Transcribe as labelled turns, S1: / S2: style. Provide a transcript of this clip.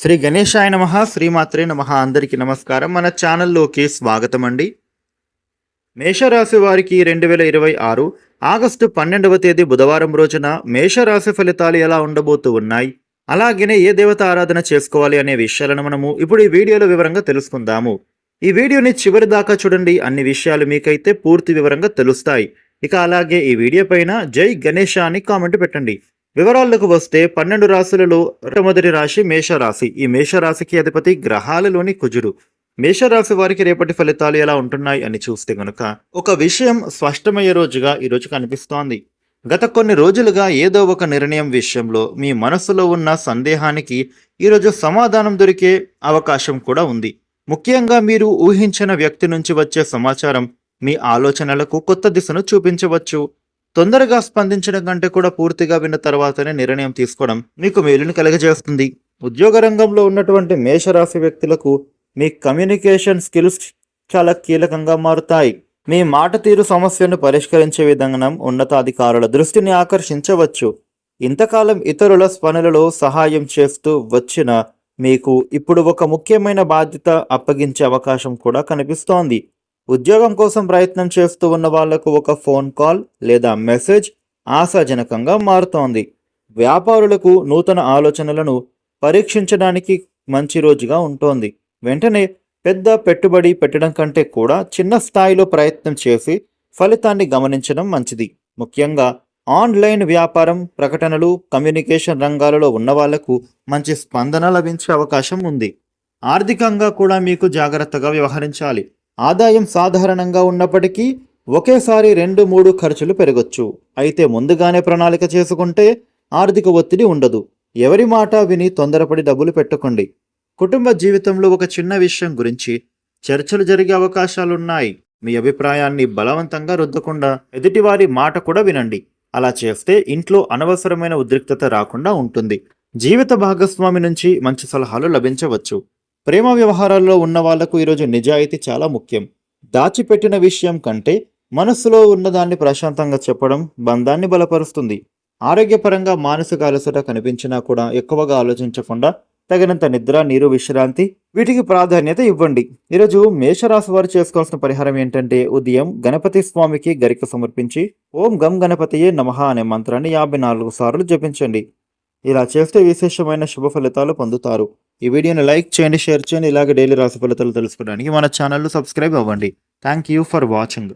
S1: శ్రీ గణేశాయ నమః శ్రీమాత్రే నమః. అందరికీ నమస్కారం. మన ఛానల్లోకి స్వాగతం అండి. మేషరాశి వారికి 2026 ఆగస్టు 12వ తేదీ బుధవారం రోజున మేషరాశి ఫలితాలు ఎలా ఉండబోతూ ఉన్నాయి, అలాగనే ఏ దేవత ఆరాధన చేసుకోవాలి అనే విషయాలను మనము ఇప్పుడు ఈ వీడియోలో వివరంగా తెలుసుకుందాము. ఈ వీడియోని చివరి దాకా చూడండి, అన్ని విషయాలు మీకైతే పూర్తి వివరంగా తెలుస్తాయి. ఇక అలాగే ఈ వీడియో పైన జై గణేశ అని కామెంట్ పెట్టండి. వివరాలకు వస్తే 12 రాశులలో మొదటి రాశి మేషరాశి. ఈ మేషరాశికి అధిపతి గ్రహాలలోని కుజుడు. మేషరాశి వారికి రేపటి ఫలితాలు ఎలా ఉంటున్నాయి అని చూస్తే గనుక ఒక విషయం స్పష్టమయ్యే రోజుగా ఈరోజు కనిపిస్తోంది. గత కొన్ని రోజులుగా ఏదో ఒక నిర్ణయం విషయంలో మీ మనసులో ఉన్న సందేహానికి ఈరోజు సమాధానం దొరికే అవకాశం కూడా ఉంది. ముఖ్యంగా మీరు ఊహించిన వ్యక్తి నుంచి వచ్చే సమాచారం మీ ఆలోచనలకు కొత్త దిశను చూపించవచ్చు. తొందరగా స్పందించడం కంటే కూడా పూర్తిగా విన్న తర్వాతనే నిర్ణయం తీసుకోవడం మీకు మేలుని కలుగజేస్తుంది. ఉద్యోగ రంగంలో ఉన్నటువంటి మేషరాశి వ్యక్తులకు మీ కమ్యూనికేషన్ స్కిల్స్ చాలా కీలకంగా మారుతాయి. మీ మాట తీరు సమస్యను పరిష్కరించే విధంగా ఉన్నతాధికారుల దృష్టిని ఆకర్షించవచ్చు. ఇంతకాలం ఇతరుల పనులలో సహాయం చేస్తూ వచ్చిన మీకు ఇప్పుడు ఒక ముఖ్యమైన బాధ్యత అప్పగించే అవకాశం కూడా కనిపిస్తోంది. ఉద్యోగం కోసం ప్రయత్నం చేస్తూ ఉన్న వాళ్లకు ఒక ఫోన్ కాల్ లేదా మెసేజ్ ఆశాజనకంగా మారుతోంది. వ్యాపారులకు నూతన ఆలోచనలను పరీక్షించడానికి మంచి రోజుగా ఉంటోంది. వెంటనే పెద్ద పెట్టుబడి పెట్టడం కంటే కూడా చిన్న స్థాయిలో ప్రయత్నం చేసి ఫలితాన్ని గమనించడం మంచిది. ముఖ్యంగా ఆన్లైన్ వ్యాపారం, ప్రకటనలు, కమ్యూనికేషన్ రంగాలలో ఉన్న వాళ్లకు మంచి స్పందన లభించే అవకాశం ఉంది. ఆర్థికంగా కూడా మీకు జాగ్రత్తగా వ్యవహరించాలి. ఆదాయం సాధారణంగా ఉన్నప్పటికీ ఒకేసారి 2-3 ఖర్చులు పెరగొచ్చు. అయితే ముందుగానే ప్రణాళిక చేసుకుంటే ఆర్థిక ఒత్తిడి ఉండదు. ఎవరి మాట విని తొందరపడి డబ్బులు పెట్టుకోండి. కుటుంబ జీవితంలో ఒక చిన్న విషయం గురించి చర్చలు జరిగే అవకాశాలున్నాయి. మీ అభిప్రాయాన్ని బలవంతంగా రుద్దకుండా ఎదుటివారి మాట కూడా వినండి. అలా చేస్తే ఇంట్లో అనవసరమైన ఉద్రిక్తత రాకుండా ఉంటుంది. జీవిత భాగస్వామి నుంచి మంచి సలహాలు లభించవచ్చు. ప్రేమ వ్యవహారాల్లో ఉన్న వాళ్లకు ఈరోజు నిజాయితీ చాలా ముఖ్యం. దాచిపెట్టిన విషయం కంటే మనస్సులో ఉన్నదాన్ని ప్రశాంతంగా చెప్పడం బంధాన్ని బలపరుస్తుంది. ఆరోగ్యపరంగా మానసిక అలసట కనిపించినా కూడా ఎక్కువగా ఆలోచించకుండా తగినంత నిద్ర, నీరు, విశ్రాంతి వీటికి ప్రాధాన్యత ఇవ్వండి. ఈరోజు మేషరాశి వారు చేసుకోవాల్సిన పరిహారం ఏంటంటే ఉదయం గణపతి స్వామికి గరిక సమర్పించి ఓం గం గణపతియే నమః అనే మంత్రాన్ని 54 సార్లు జపించండి. ఇలా చేస్తే విశేషమైన శుభ ఫలితాలు పొందుతారు. ఈ వీడియోని లైక్ చేయండి, షేర్ చేయండి. ఇలాగే డైలీ రాశి ఫలితాలు తెలుసుకోవడానికి మన ఛానల్ సబ్స్క్రైబ్ అవ్వండి. Thank you for watching.